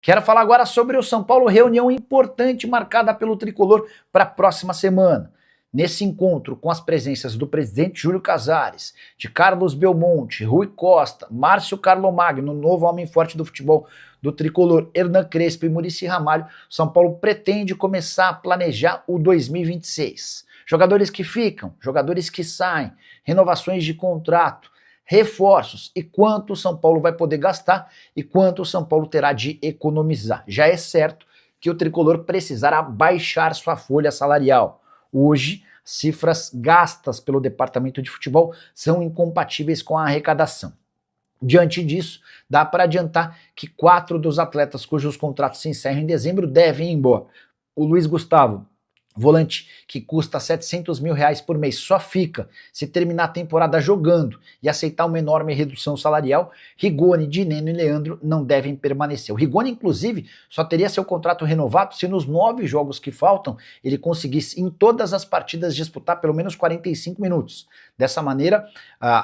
Quero falar agora sobre o São Paulo, reunião importante marcada pelo Tricolor para a próxima semana. Nesse encontro, com as presenças do presidente Júlio Casares, de Carlos Belmonte, Rui Costa, Márcio Carlomagno, novo homem forte do futebol do Tricolor, Hernan Crespo e Muricy Ramalho, São Paulo pretende começar a planejar o 2026. Jogadores que ficam, jogadores que saem, renovações de contrato, reforços e quanto o São Paulo vai poder gastar e quanto o São Paulo terá de economizar. Já é certo que o Tricolor precisará baixar sua folha salarial. Hoje, cifras gastas pelo departamento de futebol são incompatíveis com a arrecadação. Diante disso, dá para adiantar que 4 dos atletas cujos contratos se encerram em dezembro devem ir embora. O Luiz Gustavo, volante que custa R$700 mil por mês, só fica se terminar a temporada jogando e aceitar uma enorme redução salarial. Rigoni, Dineno e Leandro não devem permanecer. O Rigoni, inclusive, só teria seu contrato renovado se nos 9 jogos que faltam ele conseguisse em todas as partidas disputar pelo menos 45 minutos. Dessa maneira,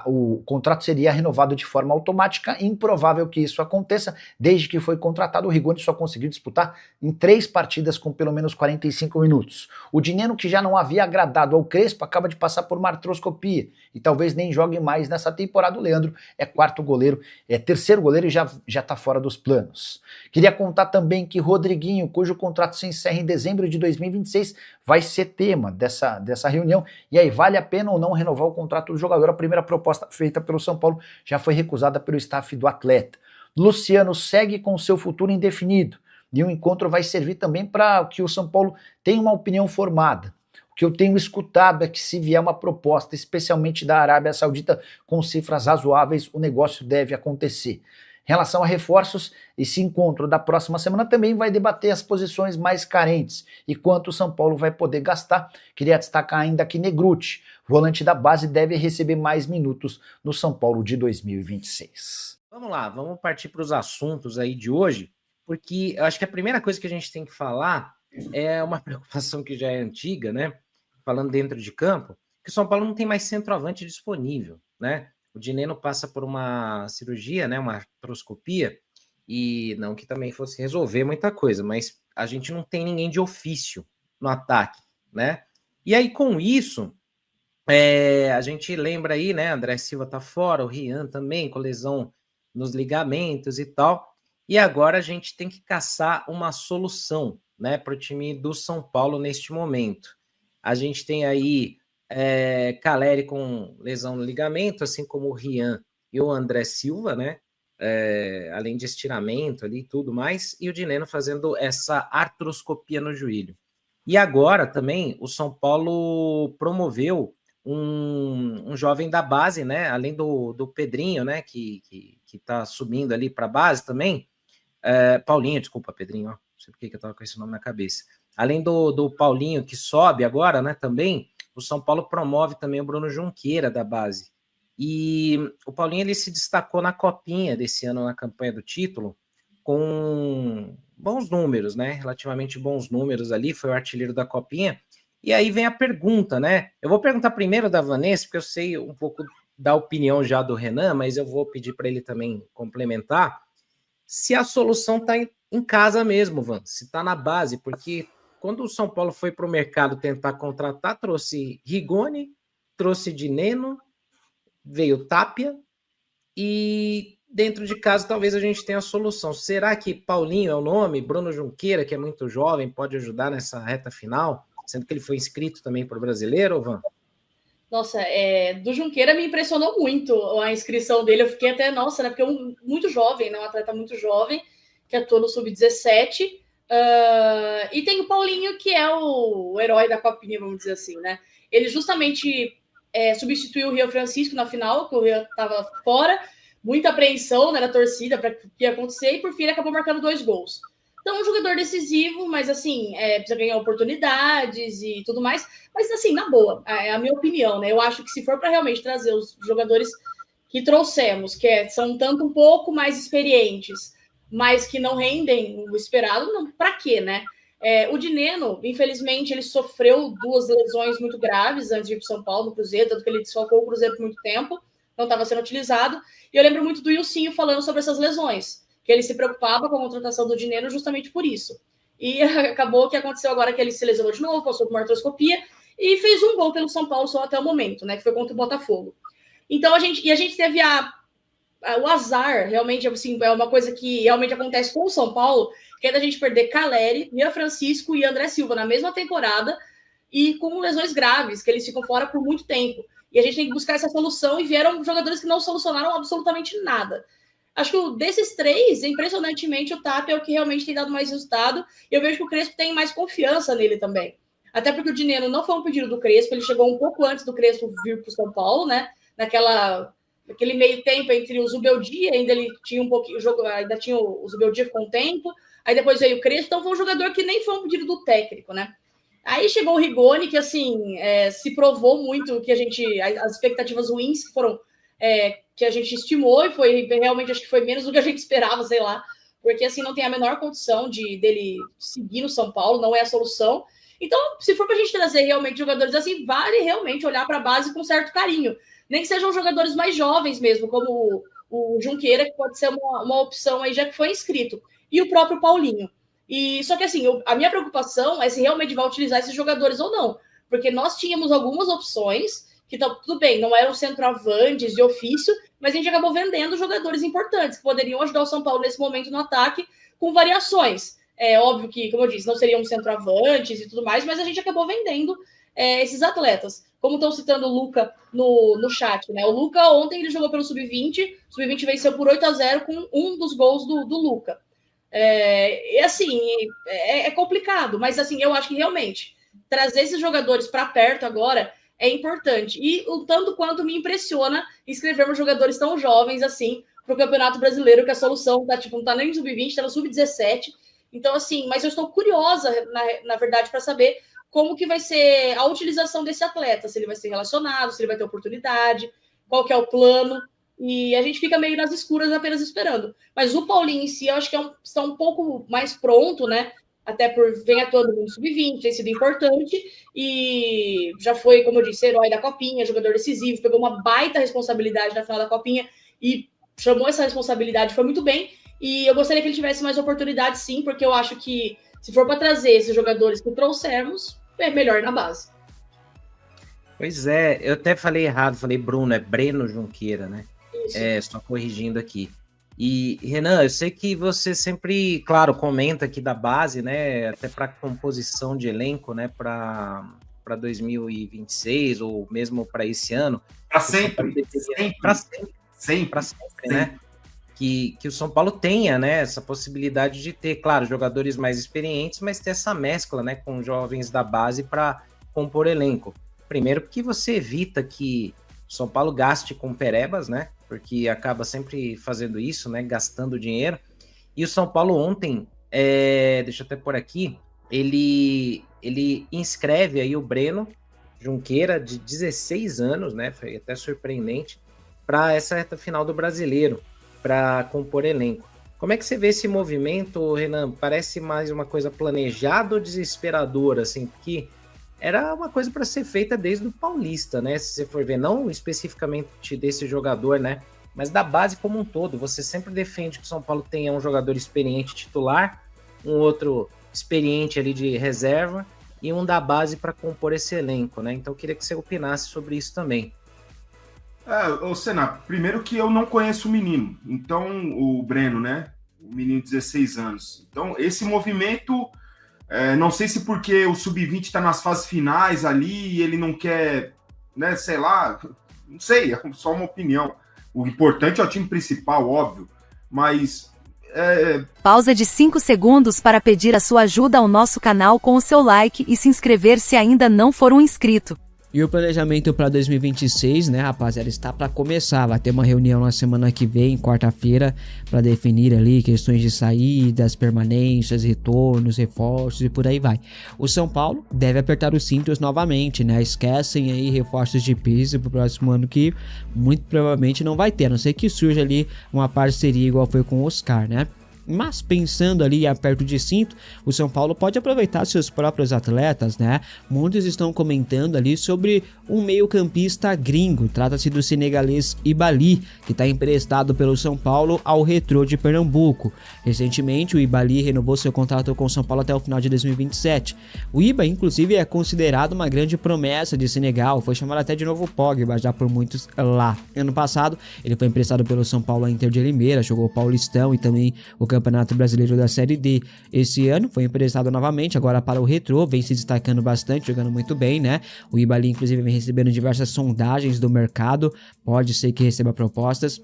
o contrato seria renovado de forma automática. Improvável que isso aconteça. Desde que foi contratado, o Rigoni só conseguiu disputar em 3 partidas com pelo menos 45 minutos. O Dineno, que já não havia agradado ao Crespo, acaba de passar por uma artroscopia e talvez nem jogue mais nessa temporada. O Leandro é terceiro goleiro e já está fora dos planos. Queria contar também que Rodriguinho, cujo contrato se encerra em dezembro de 2026, vai ser tema dessa reunião. E aí, vale a pena ou não renovar o contrato do jogador? A primeira proposta feita pelo São Paulo já foi recusada pelo staff do atleta. Luciano segue com seu futuro indefinido. E o encontro vai servir também para que o São Paulo tenha uma opinião formada. O que eu tenho escutado é que se vier uma proposta, especialmente da Arábia Saudita, com cifras razoáveis, o negócio deve acontecer. Em relação a reforços, esse encontro da próxima semana também vai debater as posições mais carentes e quanto o São Paulo vai poder gastar. Queria destacar ainda que Negrutti, volante da base, deve receber mais minutos no São Paulo de 2026. Vamos lá, vamos partir para os assuntos aí de hoje, porque eu acho que a primeira coisa que a gente tem que falar é uma preocupação que já é antiga, né? Falando dentro de campo, que o São Paulo não tem mais centroavante disponível, né? O Dineno passa por uma cirurgia, né? Uma artroscopia, e não que também fosse resolver muita coisa, mas a gente não tem ninguém de ofício no ataque, né? E aí, com isso, a gente lembra aí, né? André Silva tá fora, o Rian também, com lesão nos ligamentos e tal. E agora a gente tem que caçar uma solução, né, para o time do São Paulo neste momento. A gente tem aí Caleri com lesão no ligamento, assim como o Rian e o André Silva, né? Além de estiramento ali e tudo mais, e o Dineno fazendo essa artroscopia no joelho. E agora também o São Paulo promoveu um jovem da base, né? Além do Pedrinho, né? Que tá subindo ali para a base também. Paulinho, desculpa, Pedrinho, ó, não sei por que eu tava com esse nome na cabeça. Além do Paulinho, que sobe agora, né, também, o São Paulo promove também o Bruno Junqueira, da base. E o Paulinho, ele se destacou na Copinha desse ano, na campanha do título, com bons números, né, relativamente bons números ali, foi o artilheiro da Copinha. E aí vem a pergunta, né, eu vou perguntar primeiro da Vanessa, porque eu sei um pouco da opinião já do Renan, mas eu vou pedir para ele também complementar, se a solução está em casa mesmo, Van, se está na base, porque quando o São Paulo foi para o mercado tentar contratar, trouxe Rigoni, trouxe Dineno, veio Tapia, e dentro de casa talvez a gente tenha a solução. Será que Paulinho é o nome? Bruno Junqueira, que é muito jovem, pode ajudar nessa reta final, sendo que ele foi inscrito também para o Brasileiro, Van? Nossa, do Junqueira me impressionou muito a inscrição dele. Eu fiquei até, nossa, né? Porque é muito jovem, né? Um atleta muito jovem, que atua no Sub-17. E tem o Paulinho, que é o herói da Copinha, vamos dizer assim, né? Ele justamente substituiu o Rio Francisco na final, que o Rio estava fora. Muita apreensão, né, da torcida para o que ia acontecer, e por fim ele acabou marcando 2 gols. Então, é um jogador decisivo, mas assim, precisa ganhar oportunidades e tudo mais. Mas assim, na boa, é a minha opinião, né? Eu acho que se for para realmente trazer os jogadores que trouxemos, que são tanto um pouco mais experientes, mas que não rendem o esperado, não, para quê, né? O Dineno, infelizmente, ele sofreu 2 lesões muito graves antes de ir para o São Paulo, no Cruzeiro, tanto que ele desfalcou o Cruzeiro por muito tempo, não estava sendo utilizado. E eu lembro muito do Ilcinho falando sobre essas lesões, que ele se preocupava com a contratação do Dineno justamente por isso. E acabou que aconteceu agora que ele se lesionou de novo, passou por uma artroscopia e fez um gol pelo São Paulo só até o momento, né? Que foi contra o Botafogo. Então a gente teve o azar, realmente, assim, é uma coisa que realmente acontece com o São Paulo, que é da gente perder Caleri, Ian Francisco e André Silva na mesma temporada e com lesões graves, que eles ficam fora por muito tempo. E a gente tem que buscar essa solução e vieram jogadores que não solucionaram absolutamente nada. Acho que desses três, impressionantemente, o Tapia é o que realmente tem dado mais resultado. E eu vejo que o Crespo tem mais confiança nele também. Até porque o Dineno não foi um pedido do Crespo, ele chegou um pouco antes do Crespo vir para o São Paulo, né? Naquele meio tempo entre o Zubeldia, ainda ele tinha um pouquinho, ainda tinha o Zubeldia com o tempo, aí depois veio o Crespo, então foi um jogador que nem foi um pedido do técnico, né? Aí chegou o Rigoni, que assim, se provou muito que as expectativas ruins foram que a gente estimou, e foi realmente, acho que foi menos do que a gente esperava, sei lá, porque assim, não tem a menor condição dele seguir no São Paulo, não é a solução. Então, se for pra gente trazer realmente jogadores assim, vale realmente olhar para a base com certo carinho. Nem que sejam jogadores mais jovens mesmo, como o Junqueira, que pode ser uma opção aí, já que foi inscrito. E o próprio Paulinho. Só que assim, a minha preocupação é se realmente vai utilizar esses jogadores ou não. Porque nós tínhamos algumas opções, que tudo bem, não eram centroavantes de ofício, mas a gente acabou vendendo jogadores importantes, que poderiam ajudar o São Paulo nesse momento no ataque, com variações. É óbvio que, como eu disse, não seriam centroavantes e tudo mais, mas a gente acabou vendendo esses atletas. Como estão citando o Luca no chat, né? O Luca, ontem, ele jogou pelo Sub-20, o Sub-20 venceu por 8-0 com um dos gols do Luca. Assim, é complicado, mas assim, eu acho que realmente trazer esses jogadores para perto agora é importante. E o tanto quanto me impressiona inscrevermos jogadores tão jovens assim para o Campeonato Brasileiro, que a solução não tá nem no Sub-20, está no Sub-17. Então, assim, mas eu estou curiosa, na verdade, para saber como que vai ser a utilização desse atleta, se ele vai ser relacionado, se ele vai ter oportunidade, qual que é o plano, e a gente fica meio nas escuras apenas esperando. Mas o Paulinho em si, eu acho que está um pouco mais pronto, né? Até por vem atuando no Sub-20, tem sido importante, e já foi, como eu disse, herói da Copinha, jogador decisivo, pegou uma baita responsabilidade na final da Copinha e chamou essa responsabilidade, foi muito bem, e eu gostaria que ele tivesse mais oportunidade, sim, porque eu acho que se for para trazer esses jogadores que trouxermos, é melhor na base. Pois é, eu até falei errado, falei Bruno, é Breno Junqueira, né? Isso. Só corrigindo aqui. E, Renan, eu sei que você sempre, claro, comenta aqui da base, né? Até para composição de elenco, né? Para 2026 ou mesmo para esse ano. Para sempre. Para sempre, né? Que o São Paulo tenha, né, essa possibilidade de ter, claro, jogadores mais experientes, mas ter essa mescla, né, com jovens da base para compor elenco. Primeiro, porque você evita que o São Paulo gaste com perebas, né, porque acaba sempre fazendo isso, né, gastando dinheiro. E o São Paulo ontem, deixa eu até pôr aqui, ele inscreve aí o Breno Junqueira, de 16 anos, né, foi até surpreendente, para essa reta final do Brasileiro, para compor elenco. Como é que você vê esse movimento, Renan? Parece mais uma coisa planejada ou desesperadora, assim, porque era uma coisa para ser feita desde o Paulista, né? Se você for ver, não especificamente desse jogador, né? Mas da base como um todo. Você sempre defende que o São Paulo tenha um jogador experiente titular, um outro experiente ali de reserva e um da base para compor esse elenco, né? Então eu queria que você opinasse sobre isso também. Senna, primeiro que eu não conheço o menino, então o Breno, né? O menino de 16 anos. Então, esse movimento, não sei se porque o Sub-20 está nas fases finais ali e ele não quer, né? Sei lá, não sei, é só uma opinião. O importante é o time principal, óbvio, mas... Pausa de 5 segundos para pedir a sua ajuda ao nosso canal com o seu like e se inscrever se ainda não for um inscrito. E o planejamento para 2026, né, rapaziada, está para começar. Vai ter uma reunião na semana que vem, quarta-feira, para definir ali questões de saídas, permanências, retornos, reforços e por aí vai. O São Paulo deve apertar os cintos novamente, né? Esquecem aí reforços de peso para o próximo ano que muito provavelmente não vai ter, a não ser que surja ali uma parceria igual foi com o Oscar, né? Mas pensando ali aperto de cinto, o São Paulo pode aproveitar seus próprios atletas, né? Muitos estão comentando ali sobre um meio-campista gringo. Trata-se do senegalês Ibali, que está emprestado pelo São Paulo ao Retrô de Pernambuco. Recentemente, o Ibali renovou seu contrato com o São Paulo até o final de 2027. O Iba, inclusive, é considerado uma grande promessa de Senegal. Foi chamado até de novo Pogba já por muitos lá. Ano passado, ele foi emprestado pelo São Paulo à Inter de Limeira, jogou o Paulistão e também o Campeonato Brasileiro da Série D. Esse ano foi emprestado novamente, agora para o Retrô, vem se destacando bastante, jogando muito bem, né? O Ibali, inclusive, vem recebendo diversas sondagens do mercado, pode ser que receba propostas.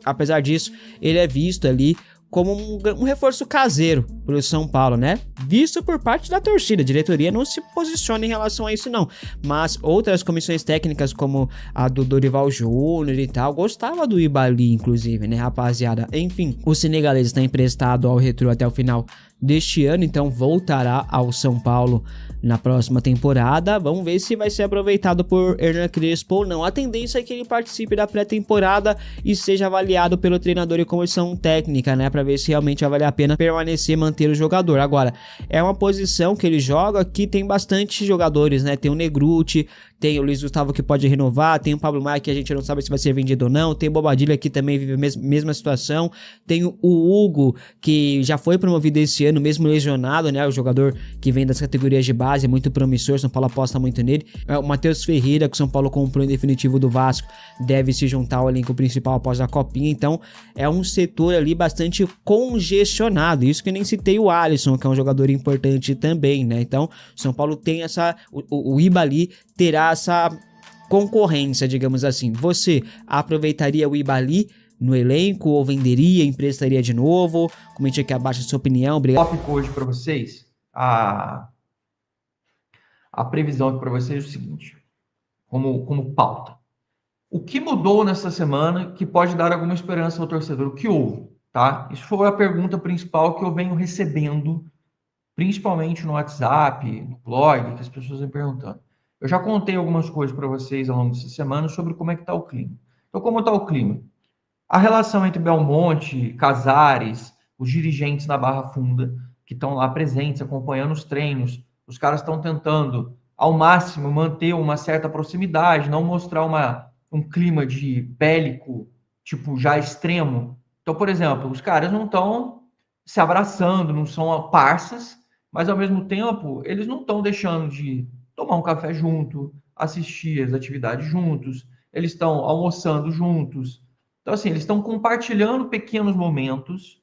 Apesar disso, ele é visto ali como um reforço caseiro para o São Paulo, né? Visto por parte da torcida, a diretoria não se posiciona em relação a isso não, mas outras comissões técnicas como a do Dorival Júnior e tal, gostava do Ibali, inclusive, né, rapaziada? Enfim, o senegalês está emprestado ao Retrô até o final deste ano, então voltará ao São Paulo na próxima temporada. Vamos ver se vai ser aproveitado por Hernan Crespo ou não. A tendência é que ele participe da pré-temporada e seja avaliado pelo treinador e comissão técnica, né, para ver se realmente vai valer a pena permanecer, manter o jogador. Agora, é uma posição que ele joga que tem bastante jogadores, né? Tem o Negruti, tem o Luiz Gustavo que pode renovar, tem o Pablo Maia que a gente não sabe se vai ser vendido ou não, tem o Bobadilla que também vive a mesma situação, tem o Hugo que já foi promovido esse ano, mesmo lesionado, né? O jogador que vem das categorias de base, é muito promissor, São Paulo aposta muito nele. O Matheus Ferreira, que o São Paulo comprou em definitivo do Vasco, deve se juntar ao elenco principal após a Copinha, então é um setor ali bastante congestionado, isso que eu nem citei o Alisson, que é um jogador importante também, né? Então, São Paulo tem essa, o Ibali terá essa concorrência, digamos assim. Você aproveitaria o Ibali no elenco ou venderia, emprestaria de novo? Comente aqui abaixo a sua opinião. Obrigado. Tópico hoje para vocês, a previsão aqui para vocês é o seguinte, como pauta. O que mudou nessa semana que pode dar alguma esperança ao torcedor? O que houve? Tá? Isso foi a pergunta principal que eu venho recebendo, principalmente no WhatsApp, no blog, que as pessoas vêm perguntando. Eu já contei algumas coisas para vocês ao longo dessa semana sobre como é que está o clima. Então, como está o clima? A relação entre Belmonte, Casares, os dirigentes na Barra Funda, que estão lá presentes, acompanhando os treinos, os caras estão tentando, ao máximo, manter uma certa proximidade, não mostrar um clima de bélico, tipo, já extremo. Então, por exemplo, os caras não estão se abraçando, não são parças, mas, ao mesmo tempo, eles não estão deixando de tomar um café junto, assistir as atividades juntos, eles estão almoçando juntos. Então, assim, eles estão compartilhando pequenos momentos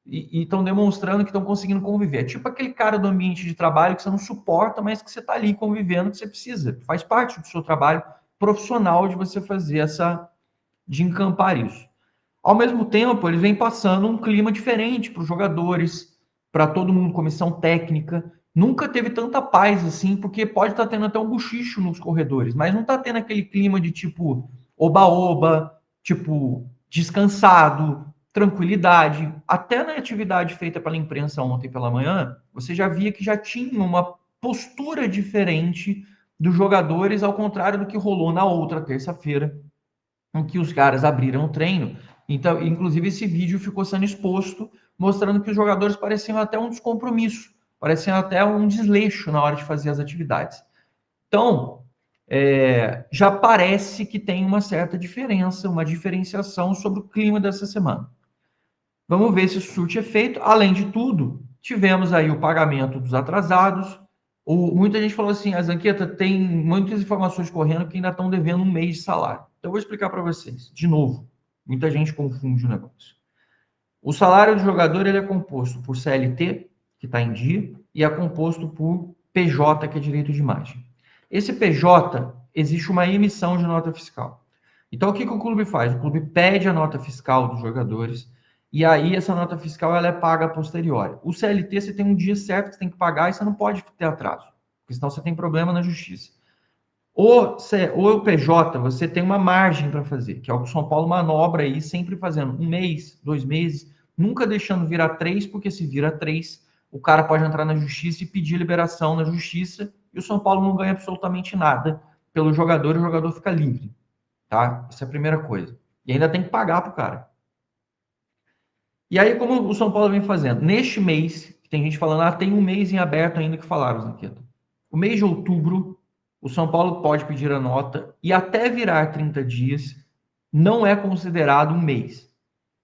e estão demonstrando que estão conseguindo conviver. É tipo aquele cara do ambiente de trabalho que você não suporta, mas que você está ali convivendo, que você precisa. Faz parte do seu trabalho profissional de você fazer de encampar isso. Ao mesmo tempo, eles vêm passando um clima diferente para os jogadores, para todo mundo, comissão técnica. Nunca teve tanta paz assim, porque pode estar tendo até um bochicho nos corredores, mas não está tendo aquele clima de tipo oba-oba, tipo descansado, tranquilidade. Até na atividade feita pela imprensa ontem pela manhã, você já via que já tinha uma postura diferente dos jogadores, ao contrário do que rolou na outra terça-feira, em que os caras abriram o treino. Então, inclusive, esse vídeo ficou sendo exposto, mostrando que os jogadores pareciam até um descompromisso, pareciam até um desleixo na hora de fazer as atividades. Então, já parece que tem uma certa diferença, uma diferenciação sobre o clima dessa semana. Vamos ver se isso surte efeito. Além de tudo, tivemos aí o pagamento dos atrasados. Muita gente falou assim, a Zanqueta tem muitas informações correndo que ainda estão devendo um mês de salário. Então, eu vou explicar para vocês, de novo. Muita gente confunde o negócio. O salário do jogador ele é composto por CLT, que está em dia, e é composto por PJ, que é direito de imagem. Esse PJ, existe uma emissão de nota fiscal. Então, o que o clube faz? O clube pede a nota fiscal dos jogadores, e aí essa nota fiscal ela é paga a posteriori. O CLT, você tem um dia certo que você tem que pagar, e você não pode ter atraso, porque senão você tem problema na justiça. O PJ, você tem uma margem para fazer, que é o que o São Paulo manobra aí, sempre fazendo 1 mês, 2 meses, nunca deixando virar 3, porque se vira 3, o cara pode entrar na justiça e pedir liberação na justiça, e o São Paulo não ganha absolutamente nada pelo jogador, e o jogador fica livre, tá? Essa é a primeira coisa. E ainda tem que pagar pro cara. E aí, como o São Paulo vem fazendo? Neste mês, tem gente falando, tem um mês em aberto ainda que falaram, Zanqueta. O mês de outubro, o São Paulo pode pedir a nota e até virar 30 dias, não é considerado um mês.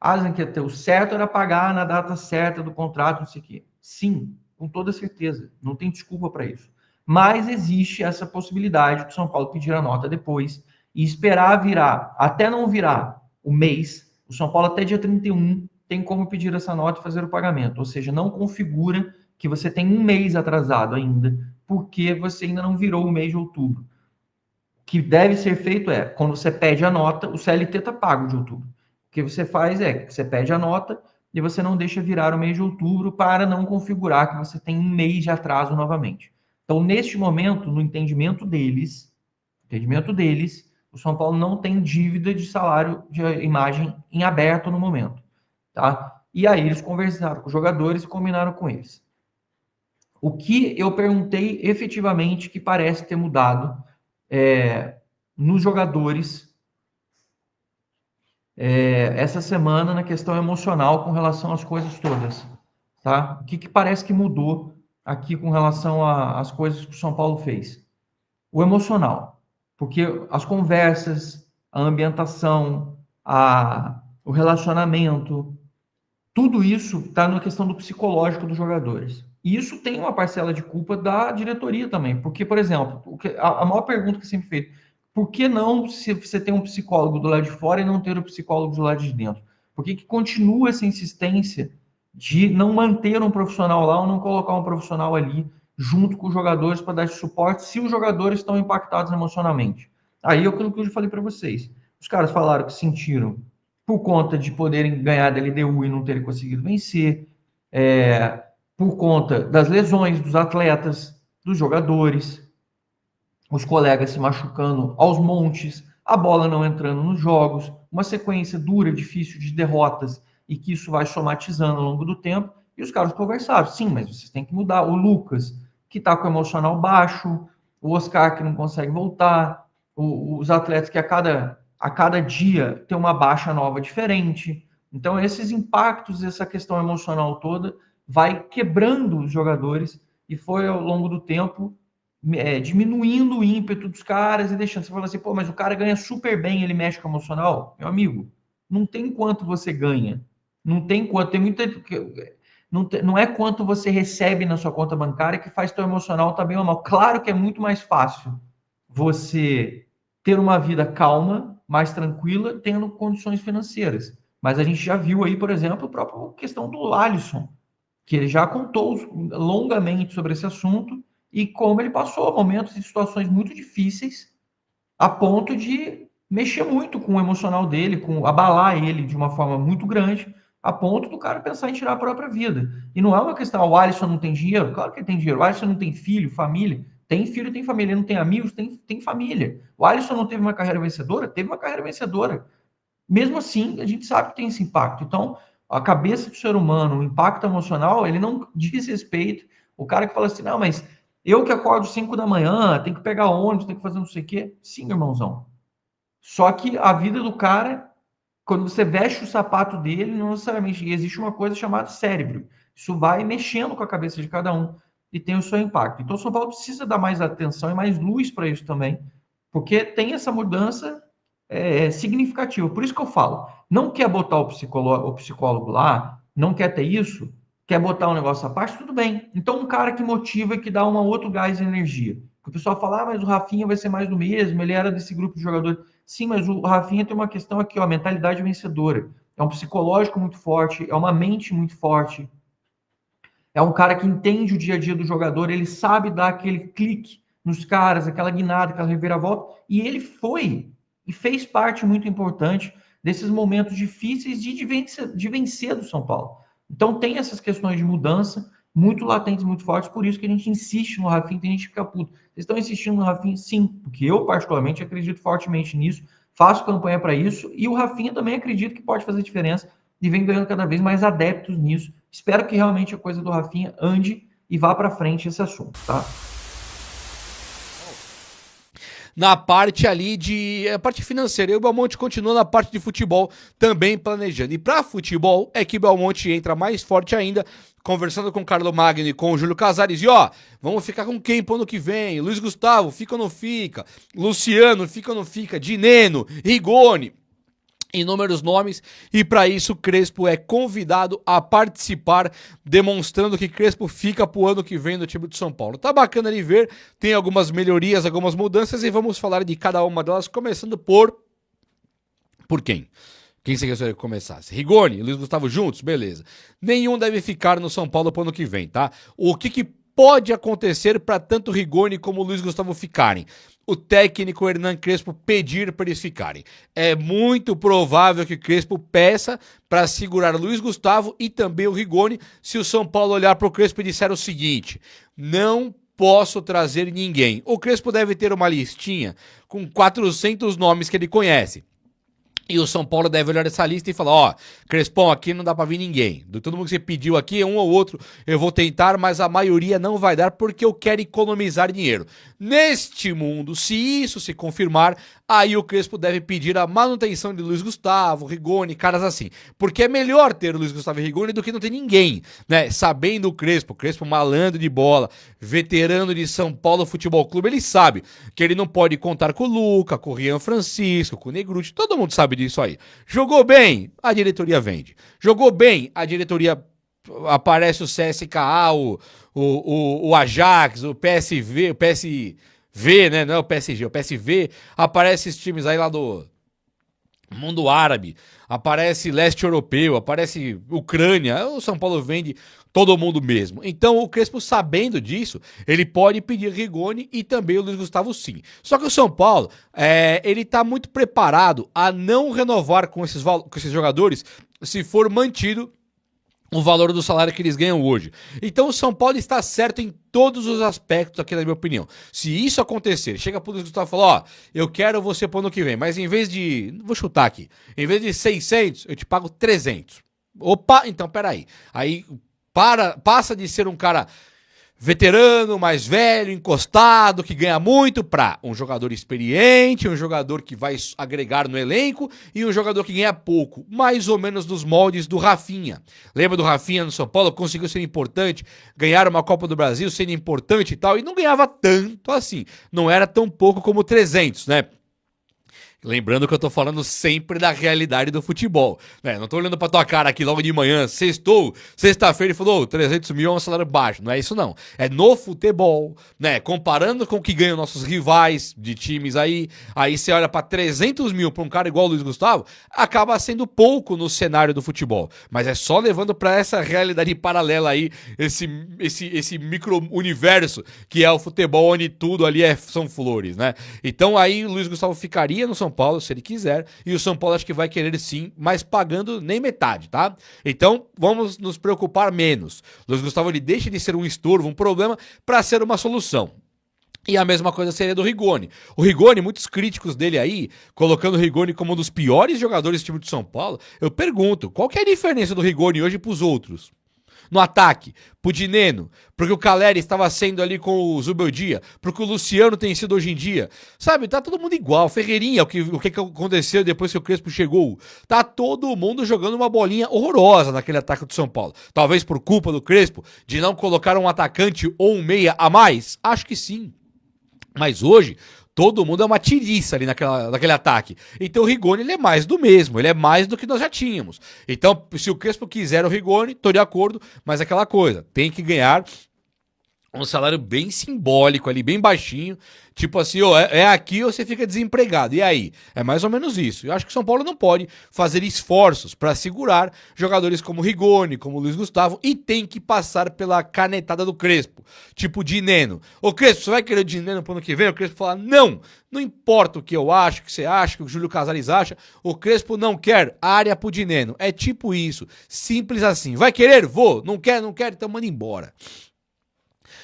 Zanqueta, o certo era pagar na data certa do contrato, não sei o quê. Sim, com toda certeza. Não tem desculpa para isso. Mas existe essa possibilidade do São Paulo pedir a nota depois e esperar virar. Até não virar o mês, o São Paulo até dia 31 tem como pedir essa nota e fazer o pagamento. Ou seja, não configura que você tem um mês atrasado ainda, porque você ainda não virou o mês de outubro. O que deve ser feito é, quando você pede a nota, o CLT está pago de outubro. O que você faz é, você pede a nota e você não deixa virar o mês de outubro para não configurar que você tem um mês de atraso novamente. Então, neste momento, no entendimento deles, o São Paulo não tem dívida de salário de imagem em aberto no momento. Tá? E aí eles conversaram com os jogadores e combinaram com eles. O que eu perguntei efetivamente que parece ter mudado nos jogadores essa semana na questão emocional com relação às coisas todas. Tá? O que parece que mudou aqui com relação às coisas que o São Paulo fez? O emocional. Porque as conversas, a ambientação, o relacionamento, tudo isso está na questão do psicológico dos jogadores. E isso tem uma parcela de culpa da diretoria também. Porque, por exemplo, a maior pergunta que é sempre feita, por que não, se você tem um psicólogo do lado de fora e não ter o psicólogo do lado de dentro? Por que continua essa insistência de não manter um profissional lá ou não colocar um profissional ali junto com os jogadores para dar esse suporte se os jogadores estão impactados emocionalmente? Aí é aquilo que eu já falei para vocês. Os caras falaram que sentiram por conta de poderem ganhar da LDU e não terem conseguido vencer, por conta das lesões dos atletas, dos jogadores, os colegas se machucando aos montes, a bola não entrando nos jogos, uma sequência dura, difícil de derrotas e que isso vai somatizando ao longo do tempo. E os caras conversaram, sim, mas vocês têm que mudar. O Lucas, que está com o emocional baixo, o Oscar, que não consegue voltar, os atletas que a cada dia tem uma baixa nova diferente. Então, esses impactos, essa questão emocional toda, vai quebrando os jogadores e foi, ao longo do tempo, diminuindo o ímpeto dos caras e deixando você falar assim, mas o cara ganha super bem, ele mexe com o emocional. Meu amigo, não tem quanto você ganha. Não tem quanto. Tem muita... Não é quanto você recebe na sua conta bancária que faz teu emocional estar bem ou mal. Claro que é muito mais fácil você ter uma vida calma, mais tranquila, tendo condições financeiras. Mas a gente já viu aí, por exemplo, a própria questão do Alisson, que ele já contou longamente sobre esse assunto e como ele passou momentos e situações muito difíceis a ponto de mexer muito com o emocional dele, abalar ele de uma forma muito grande, a ponto do cara pensar em tirar a própria vida. E não é uma questão, o Alisson não tem dinheiro? Claro que ele tem dinheiro. O Alisson não tem filho, família? Tem filho, tem família. Ele não tem amigos? Tem família. O Alisson não teve uma carreira vencedora? Teve uma carreira vencedora. Mesmo assim, a gente sabe que tem esse impacto. Então, a cabeça do ser humano, o impacto emocional, ele não diz respeito. O cara que fala assim, não, mas eu que acordo 5 da manhã, tenho que pegar ônibus, tenho que fazer não sei o quê. Sim, irmãozão. Só que a vida do cara, quando você veste o sapato dele, não necessariamente existe uma coisa chamada cérebro. Isso vai mexendo com a cabeça de cada um e tem o seu impacto. Então, o São Paulo precisa dar mais atenção e mais luz para isso também, porque tem essa mudança significativa. Por isso que eu falo, não quer botar o psicólogo lá, não quer ter isso, quer botar um negócio à parte, tudo bem. Então, um cara que motiva e que dá um outro gás de energia. O pessoal fala, mas o Rafinha vai ser mais do mesmo, ele era desse grupo de jogadores. Sim, mas o Rafinha tem uma questão aqui, a mentalidade vencedora. É um psicológico muito forte, é uma mente muito forte. É um cara que entende o dia a dia do jogador, ele sabe dar aquele clique nos caras, aquela guinada, aquela reviravolta, e ele foi e fez parte muito importante desses momentos difíceis de vencer do São Paulo. Então tem essas questões de mudança muito latentes, muito fortes, por isso que a gente insiste no Rafinha, tem gente que fica puto. Vocês estão insistindo no Rafinha? Sim, porque eu particularmente acredito fortemente nisso, faço campanha para isso, e o Rafinha também acredito que pode fazer diferença e vem ganhando cada vez mais adeptos nisso. Espero que realmente a coisa do Rafinha ande e vá para frente esse assunto, tá? na parte ali a parte financeira. E o Belmonte continua na parte de futebol também planejando. E para futebol é que o Belmonte entra mais forte ainda, conversando com o Carlo Magno e com o Júlio Casares. E vamos ficar com quem pro ano que vem? Luiz Gustavo, fica ou não fica? Luciano, fica ou não fica? Dineno, Rigoni. Inúmeros nomes, e para isso Crespo é convidado a participar, demonstrando que Crespo fica pro ano que vem no time de São Paulo. Tá bacana de ver, tem algumas melhorias, algumas mudanças, e vamos falar de cada uma delas, começando por quem? Quem você quer que começasse? Rigoni e Luiz Gustavo juntos? Beleza. Nenhum deve ficar no São Paulo pro ano que vem, tá? O que pode acontecer para tanto Rigoni como o Luiz Gustavo ficarem? O técnico Hernan Crespo pedir para eles ficarem. É muito provável que Crespo peça para segurar o Luiz Gustavo e também o Rigoni, se o São Paulo olhar para o Crespo e disser o seguinte: não posso trazer ninguém. O Crespo deve ter uma listinha com 400 nomes que ele conhece. E o São Paulo deve olhar essa lista e falar: Crespão, aqui não dá pra vir ninguém. De todo mundo que você pediu aqui, um ou outro eu vou tentar, mas a maioria não vai dar porque eu quero economizar dinheiro. Neste mundo, se isso se confirmar, aí o Crespo deve pedir a manutenção de Luiz Gustavo, Rigoni, caras assim. Porque é melhor ter o Luiz Gustavo e Rigoni do que não ter ninguém, né? Sabendo o Crespo malandro de bola, veterano de São Paulo Futebol Clube, ele sabe que ele não pode contar com o Luca, com o Rian Francisco, com o Negruti, todo mundo sabe disso aí. Jogou bem, a diretoria vende. Jogou bem, a diretoria aparece o CSKA, o Ajax, o PSV, o PSV, né? Não é o PSG, o PSV, aparece esses times aí lá do mundo árabe, aparece leste europeu, aparece Ucrânia, o São Paulo vende todo mundo mesmo. Então o Crespo, sabendo disso, ele pode pedir Rigoni e também o Luiz Gustavo sim. Só que o São Paulo, ele tá muito preparado a não renovar com esses jogadores se for mantido o valor do salário que eles ganham hoje. Então o São Paulo está certo em todos os aspectos aqui, na minha opinião. Se isso acontecer, chega pro Luiz Gustavo e fala: eu quero você pro ano que vem, mas em vez de, vou chutar aqui, em vez de 600, eu te pago 300. Opa, então peraí. Aí passa de ser um cara veterano, mais velho, encostado, que ganha muito, para um jogador experiente, um jogador que vai agregar no elenco e um jogador que ganha pouco, mais ou menos dos moldes do Rafinha. Lembra do Rafinha no São Paulo? Conseguiu ser importante, ganhar uma Copa do Brasil sendo importante e tal, e não ganhava tanto assim, não era tão pouco como 300, né? Lembrando que eu tô falando sempre da realidade do futebol, né? Não tô olhando pra tua cara aqui logo de manhã, sexta-feira e falou: 300 mil é um salário baixo. Não é isso não. É no futebol, né? Comparando com o que ganham nossos rivais de times aí você olha pra 300 mil pra um cara igual o Luiz Gustavo, acaba sendo pouco no cenário do futebol. Mas é só levando pra essa realidade paralela aí, esse micro-universo que é o futebol, onde tudo ali são flores, né? Então aí o Luiz Gustavo ficaria no São Paulo, se ele quiser, e o São Paulo acho que vai querer sim, mas pagando nem metade, tá? Então, vamos nos preocupar menos. Luiz Gustavo, ele deixa de ser um estorvo, um problema, para ser uma solução. E a mesma coisa seria do Rigoni. O Rigoni, muitos críticos dele aí, colocando o Rigoni como um dos piores jogadores do time de São Paulo, eu pergunto, qual que é a diferença do Rigoni hoje pros outros? No ataque, pro Dineno, porque o Caleri estava sendo ali com o Zubeldia, porque o Luciano tem sido hoje em dia, sabe, tá todo mundo igual. Ferreirinha, o que aconteceu depois que o Crespo chegou, tá todo mundo jogando uma bolinha horrorosa naquele ataque do São Paulo, talvez por culpa do Crespo, de não colocar um atacante ou um meia a mais, acho que sim, mas hoje todo mundo é uma tiriça ali naquele ataque. Então o Rigoni, ele é mais do mesmo, ele é mais do que nós já tínhamos. Então, se o Crespo quiser o Rigoni, tô de acordo, mas aquela coisa, tem que ganhar um salário bem simbólico ali, bem baixinho, tipo assim, é aqui ou você fica desempregado, e aí? É mais ou menos isso. Eu acho que o São Paulo não pode fazer esforços para segurar jogadores como Rigoni, como Luiz Gustavo, e tem que passar pela canetada do Crespo, tipo o Dineno. Ô Crespo, você vai querer o Dineno pro ano que vem? O Crespo fala: não importa o que eu acho, o que você acha, o que o Júlio Casares acha, o Crespo não quer área pro Dineno. É tipo isso, simples assim. Vai querer? Vou. Não quer, então manda embora.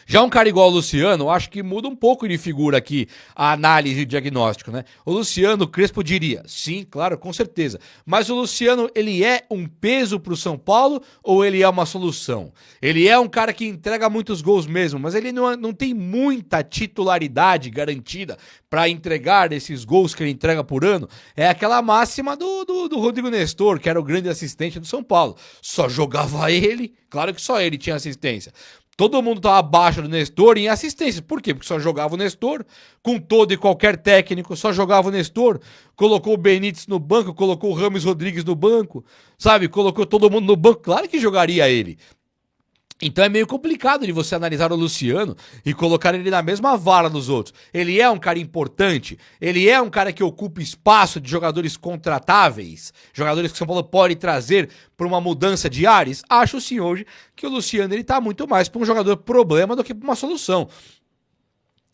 Já um cara igual o Luciano, eu acho que muda um pouco de figura aqui a análise e o diagnóstico, né? O Luciano Crespo diria, sim, claro, com certeza. Mas o Luciano, ele é um peso pro São Paulo ou ele é uma solução? Ele é um cara que entrega muitos gols mesmo, mas ele não tem muita titularidade garantida para entregar esses gols que ele entrega por ano. É aquela máxima do Rodrigo Nestor, que era o grande assistente do São Paulo. Só jogava ele, claro que só ele tinha assistência. Todo mundo estava abaixo do Nestor em assistência. Por quê? Porque só jogava o Nestor, com todo e qualquer técnico, só jogava o Nestor, colocou o Benítez no banco, colocou o Rames Rodrigues no banco, sabe? Colocou todo mundo no banco, claro que jogaria ele. Então é meio complicado de você analisar o Luciano e colocar ele na mesma vara dos outros. Ele é um cara importante, ele é um cara que ocupa espaço de jogadores contratáveis, jogadores que o São Paulo pode trazer para uma mudança de ares. Acho sim hoje que o Luciano ele tá muito mais para um jogador problema do que para uma solução.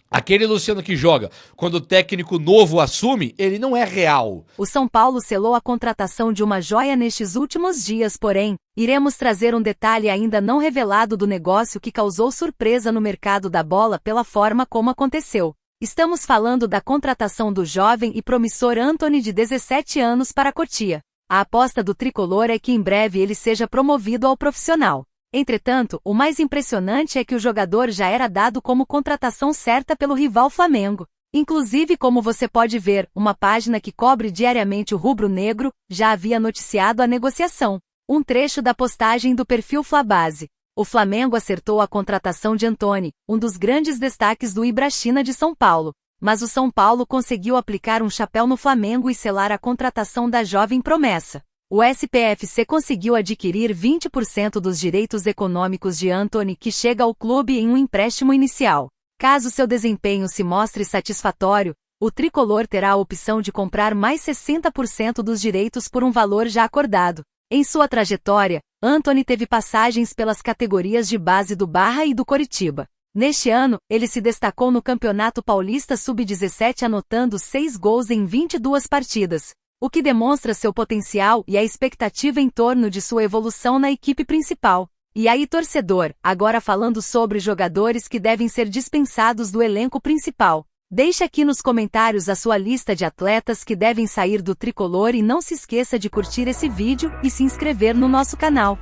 Aquele Luciano que joga quando o técnico novo assume, ele não é real. O São Paulo selou a contratação de uma joia nestes últimos dias, porém, iremos trazer um detalhe ainda não revelado do negócio que causou surpresa no mercado da bola pela forma como aconteceu. Estamos falando da contratação do jovem e promissor Antony de 17 anos para Cotia. A aposta do tricolor é que em breve ele seja promovido ao profissional. Entretanto, o mais impressionante é que o jogador já era dado como contratação certa pelo rival Flamengo. Inclusive, como você pode ver, uma página que cobre diariamente o rubro-negro já havia noticiado a negociação. Um trecho da postagem do perfil Flabase. O Flamengo acertou a contratação de Antony, um dos grandes destaques do Ibrachina de São Paulo. Mas o São Paulo conseguiu aplicar um chapéu no Flamengo e selar a contratação da jovem promessa. O SPFC conseguiu adquirir 20% dos direitos econômicos de Antony, que chega ao clube em um empréstimo inicial. Caso seu desempenho se mostre satisfatório, o tricolor terá a opção de comprar mais 60% dos direitos por um valor já acordado. Em sua trajetória, Antony teve passagens pelas categorias de base do Barra e do Coritiba. Neste ano, ele se destacou no Campeonato Paulista Sub-17 anotando 6 gols em 22 partidas. O que demonstra seu potencial e a expectativa em torno de sua evolução na equipe principal. E aí, torcedor, agora falando sobre jogadores que devem ser dispensados do elenco principal. Deixe aqui nos comentários a sua lista de atletas que devem sair do tricolor e não se esqueça de curtir esse vídeo e se inscrever no nosso canal.